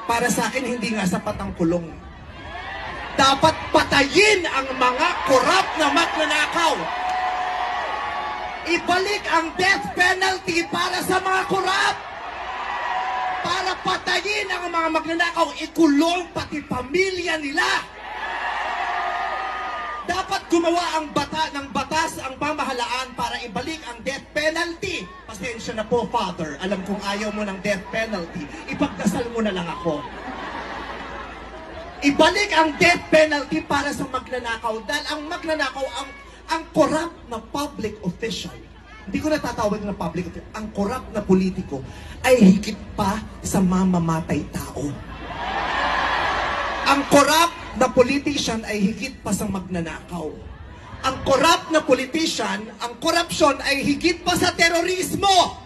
Para sa akin, hindi nga sapat ang kulong. Dapat patayin ang mga korap na magnanakaw. Ibalik ang death penalty para sa mga korap. Para patayin ang mga magnanakaw, ikulong pati pamilya nila. Dapat gumawa ang batas ang pamahalaan para ibalik ang death penalty. Pasensya na po, Father. Alam kong ayaw mo ng death penalty. Ipagdasal mo na lang ako. Ibalik ang death penalty para sa magnanakaw. Dahil ang magnanakaw, ang corrupt na public official, hindi ko natatawag na public official, ang corrupt na politiko ay higit pa sa mamamatay tao. Ang corrupt na politician ay higit pa sa magnanakaw. Ang corrupt na politician, ang korupsyon ay higit pa sa terorismo.